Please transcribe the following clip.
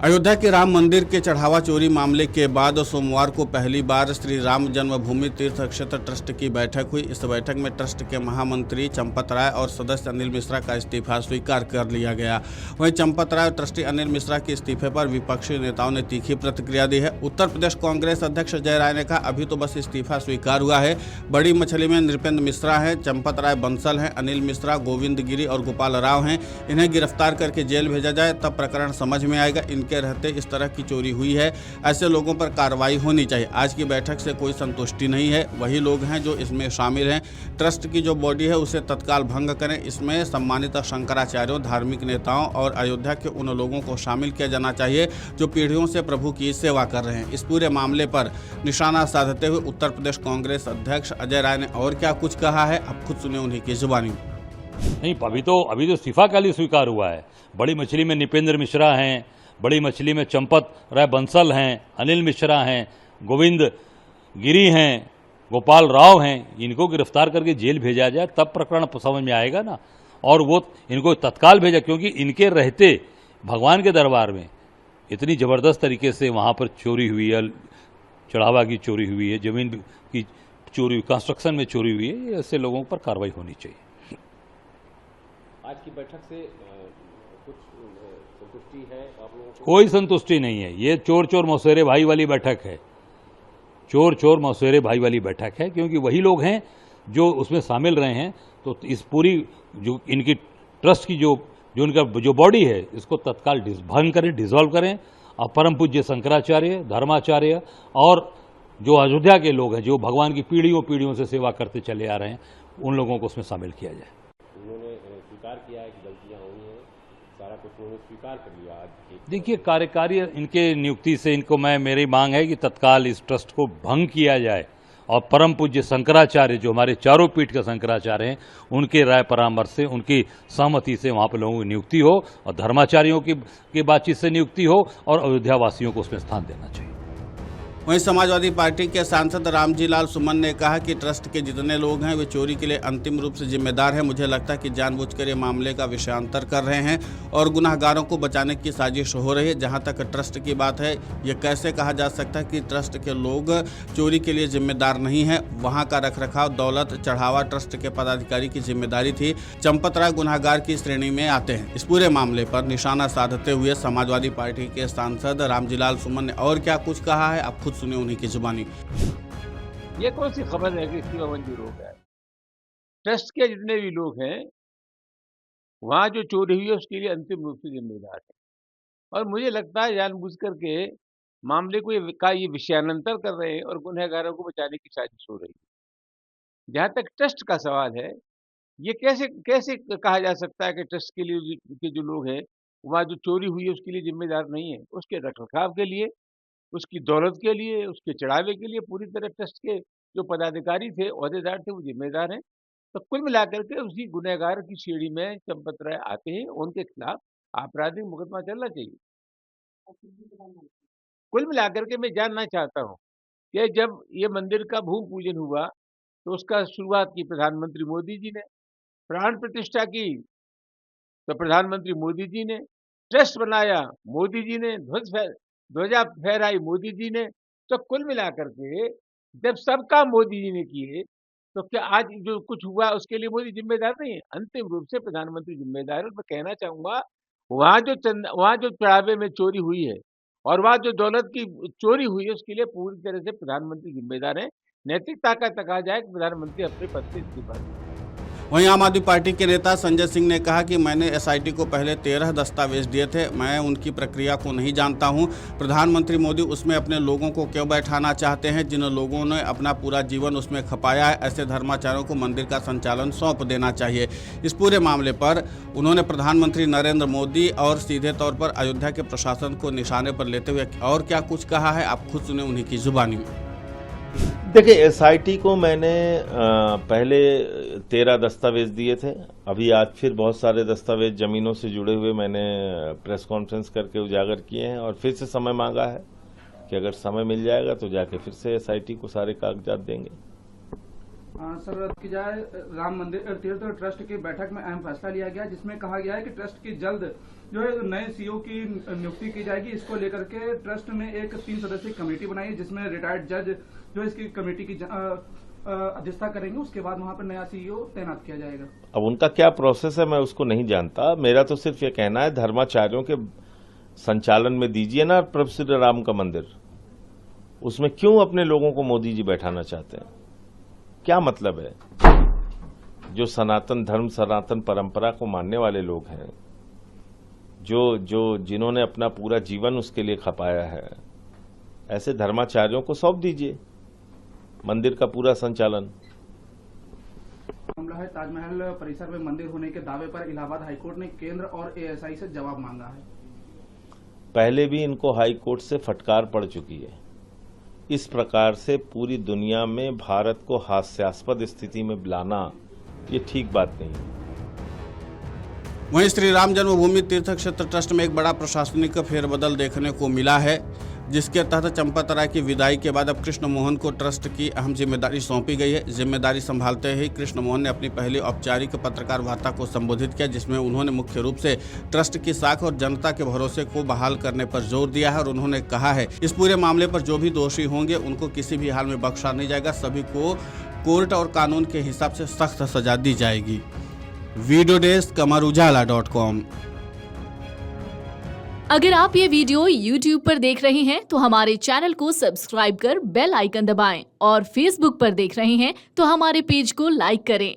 अयोध्या के राम मंदिर के चढ़ावा चोरी मामले के बाद सोमवार को पहली बार श्री राम जन्मभूमि तीर्थ क्षेत्र ट्रस्ट की बैठक हुई। इस बैठक में ट्रस्ट के महामंत्री चंपत राय और सदस्य अनिल मिश्रा का इस्तीफा स्वीकार कर लिया गया। वहीं चंपत राय और ट्रस्टी अनिल मिश्रा के इस्तीफे पर विपक्षी नेताओं ने तीखी प्रतिक्रिया दी है। उत्तर प्रदेश कांग्रेस अध्यक्ष अजय राय ने कहा, अभी तो बस इस्तीफा स्वीकार हुआ है। बड़ी मछली में नृपेंद्र मिश्रा हैं, चंपत राय बंसल हैं, अनिल मिश्रा, गोविंद गिरी और गोपाल राव हैं। इन्हें गिरफ्तार करके जेल भेजा जाए, तब प्रकरण समझ में आएगा। इनके रहते इस तरह की चोरी हुई है, ऐसे लोगों पर कार्रवाई होनी चाहिए। आज की बैठक से कोई संतुष्टि नहीं है। वही लोग हैं जो इसमें शामिल हैं। ट्रस्ट की जो बॉडी है उसे तत्काल भंग करें। इसमें सम्मानित शंकराचार्यों, धार्मिक नेताओं और अयोध्या के उन लोगों को शामिल किया जाना चाहिए जो पीढ़ियों से प्रभु की सेवा कर रहे हैं। इस पूरे मामले पर निशाना साधते हुए उत्तर प्रदेश कांग्रेस अध्यक्ष अजय राय ने और क्या कुछ कहा है, अब खुद सुने उन्हीं की जुबानी। नहीं, अभी तो इस्तीफा काल ही स्वीकार हुआ है। बड़ी मछली में नृपेंद्र मिश्रा हैं, बड़ी मछली में चंपत राय बंसल हैं, अनिल मिश्रा हैं, गोविंद गिरी हैं, गोपाल राव हैं। इनको गिरफ्तार करके जेल भेजा जाए, तब प्रकरण समझ में आएगा ना। और वो इनको तत्काल भेजा, क्योंकि इनके रहते भगवान के दरबार में इतनी ज़बरदस्त तरीके से वहाँ पर चोरी हुई है, चढ़ावा की चोरी हुई है, ज़मीन की चोरी, कंस्ट्रक्शन में चोरी हुई है। ऐसे लोगों पर कार्रवाई होनी चाहिए। आज की बैठक से कुछ संतुष्टि है आप लोगों को? कोई संतुष्टि नहीं है। ये चोर चोर मौसेरे भाई वाली बैठक है, चोर चोर मौसेरे भाई वाली बैठक है, क्योंकि वही लोग हैं जो उसमें शामिल रहे हैं। तो इस पूरी जो इनकी ट्रस्ट की जो इनका जो बॉडी है, इसको तत्काल भंग करें, डिसॉल्व करें। और परम पूज्य शंकराचार्य, धर्माचार्य और जो अयोध्या के लोग हैं, जो भगवान की पीढ़ियों से सेवा करते चले आ रहे हैं, उन लोगों को उसमें शामिल किया जाए। उन्होंने स्वीकार किया है कि गलतियां हुई हैं, सारा कुछ उन्होंने स्वीकार कर लिया। आज देखिए, कार्यकारी इनके नियुक्ति से मेरी मांग है कि तत्काल इस ट्रस्ट को भंग किया जाए और परम पूज्य शंकराचार्य, जो हमारे चारों पीठ के शंकराचार्य हैं, उनके राय परामर्श से, उनकी सहमति से वहाँ पर लोगों की नियुक्ति हो और धर्माचार्यों की बातचीत से नियुक्ति हो और अयोध्या वासियों को उसमें स्थान देना चाहिए। वहीं समाजवादी पार्टी के सांसद रामजी लाल सुमन ने कहा कि ट्रस्ट के जितने लोग हैं वे चोरी के लिए अंतिम रूप से जिम्मेदार हैं। मुझे लगता है कि जानबूझकर ये मामले का विषयांतर कर रहे हैं और गुनाहगारों को बचाने की साजिश हो रही है। जहां तक ट्रस्ट की बात है, ये कैसे कहा जा सकता है कि ट्रस्ट के लोग चोरी के लिए जिम्मेदार नहीं है। वहाँ का रखरखाव, दौलत, चढ़ावा ट्रस्ट के पदाधिकारी की जिम्मेदारी थी। चंपत राय गुनाहगार की श्रेणी में आते हैं। इस पूरे मामले पर निशाना साधते हुए समाजवादी पार्टी के सांसद रामजी लाल सुमन ने और क्या कुछ कहा है, आप खुद सुने उन्हीं की जुबानी। ये कौन सी खबर है कि इस्तीफा मंजूर हो गया है? ट्रस्ट के जितने भी लोग हैं, वहां जो चोरी हुई है उसके लिए अंतिम रूप से जिम्मेदार है। और मुझे लगता है जानबूझ करके मामले को ये विषयानंतर कर रहे हैं और गुनहगारों को बचाने की साजिश हो रही है। जहां तक ट्रस्ट का सवाल है, ये कैसे कैसे कहा जा सकता है कि ट्रस्ट के लिए के जो लोग हैं, वहां जो चोरी हुई है उसके लिए जिम्मेदार नहीं है। उसके रखरखाव के लिए, उसकी दौलत के लिए, उसके चढ़ावे के लिए पूरी तरह ट्रस्ट के जो पदाधिकारी थे, ओहदेदार थे, वो जिम्मेदार हैं। तो कुल मिलाकर के उसी गुनहगार की श्रेणी में चंपत राय आते हैं। उनके खिलाफ आपराधिक मुकदमा चलना चाहिए। कुल मिलाकर के मैं जानना चाहता हूँ कि जब ये मंदिर का भूमि पूजन हुआ तो उसका शुरुआत की प्रधानमंत्री मोदी जी ने, प्राण प्रतिष्ठा की तो प्रधानमंत्री मोदी जी ने, ट्रस्ट बनाया मोदी जी ने, ध्वजा फहराई मोदी जी ने। तो कुल मिलाकर के जब सब काम मोदी जी ने किए, तो क्या आज जो कुछ हुआ उसके लिए मोदी जिम्मेदार नहीं है? अंतिम रूप से प्रधानमंत्री जिम्मेदार है। मैं कहना चाहूंगा, वहां जो चढ़ावे में चोरी हुई है और वहां जो दौलत की चोरी हुई है, उसके लिए पूरी तरह से प्रधानमंत्री जिम्मेदार है। नैतिकता का तकाजा है कि प्रधानमंत्री अपने पद से इस्तीफा दें। वहीं आम आदमी पार्टी के नेता संजय सिंह ने कहा कि मैंने एसआईटी को पहले 13 दस्तावेज दिए थे, मैं उनकी प्रक्रिया को नहीं जानता हूं। प्रधानमंत्री मोदी उसमें अपने लोगों को क्यों बैठाना चाहते हैं, जिन लोगों ने अपना पूरा जीवन उसमें खपाया है? ऐसे धर्माचार्यों को मंदिर का संचालन सौंप देना चाहिए। इस पूरे मामले पर उन्होंने प्रधानमंत्री नरेंद्र मोदी और सीधे तौर पर अयोध्या के प्रशासन को निशाने पर लेते हुए और क्या कुछ कहा है, आप खुद सुने उन्हीं की जुबानी में। देखिए, एसआईटी को मैंने पहले 13 दस्तावेज दिए थे। अभी आज फिर बहुत सारे दस्तावेज जमीनों से जुड़े हुए मैंने प्रेस कॉन्फ्रेंस करके उजागर किए हैं और फिर से समय मांगा है कि अगर समय मिल जाएगा तो जाके फिर से एसआईटी को सारे कागजात देंगे। सर, रद्द की जाए राम मंदिर तीर्थ ट्रस्ट की बैठक में अहम फैसला लिया गया, जिसमें कहा गया है कि ट्रस्ट की जल्द जो है नए सीईओ की नियुक्ति की जाएगी। इसको लेकर के ट्रस्ट ने एक 3 सदस्यीय कमेटी बनाई, जिसमें रिटायर्ड जज जो इसकी कमेटी की अध्यक्षता करेंगे। उसके बाद वहां पर नया सीईओ तैनात किया जाएगा। अब उनका क्या प्रोसेस है मैं उसको नहीं जानता। मेरा तो सिर्फ ये कहना है धर्माचार्यों के संचालन में दीजिए ना प्रभु श्री राम का मंदिर। उसमें क्यों अपने लोगों को मोदी जी बैठाना चाहते हैं? क्या मतलब है? जो सनातन धर्म सनातन परंपरा को मानने वाले लोग हैं, जो जिन्होंने अपना पूरा जीवन उसके लिए खपाया है, ऐसे धर्माचार्यों को सौंप दीजिए मंदिर का पूरा संचालन। मामला है ताजमहल परिसर में मंदिर होने के दावे पर इलाहाबाद हाईकोर्ट ने केंद्र और एएसआई से जवाब मांगा है। पहले भी इनको हाईकोर्ट से फटकार पड़ चुकी है। इस प्रकार से पूरी दुनिया में भारत को हास्यास्पद स्थिति में लाना ये ठीक बात नहीं है। वहीं श्री राम जन्मभूमि तीर्थ क्षेत्र ट्रस्ट में एक बड़ा प्रशासनिक फेरबदल देखने को मिला है, जिसके तहत चंपत राय की विदाई के बाद अब कृष्ण मोहन को ट्रस्ट की अहम जिम्मेदारी सौंपी गई है। जिम्मेदारी संभालते ही कृष्ण मोहन ने अपनी पहली औपचारिक पत्रकार वार्ता को संबोधित किया, जिसमें उन्होंने मुख्य रूप से ट्रस्ट की साख और जनता के भरोसे को बहाल करने पर जोर दिया है। और उन्होंने कहा है इस पूरे मामले पर जो भी दोषी होंगे उनको किसी भी हाल में बख्शा नहीं जाएगा, सभी को कोर्ट और कानून के हिसाब से सख्त सजा दी जाएगी। वीडियो डेस्क अमरउजाला.com। अगर आप ये वीडियो YouTube पर देख रहे हैं तो हमारे चैनल को सब्सक्राइब कर बेल आइकन दबाएं और Facebook पर देख रहे हैं तो हमारे पेज को लाइक करें।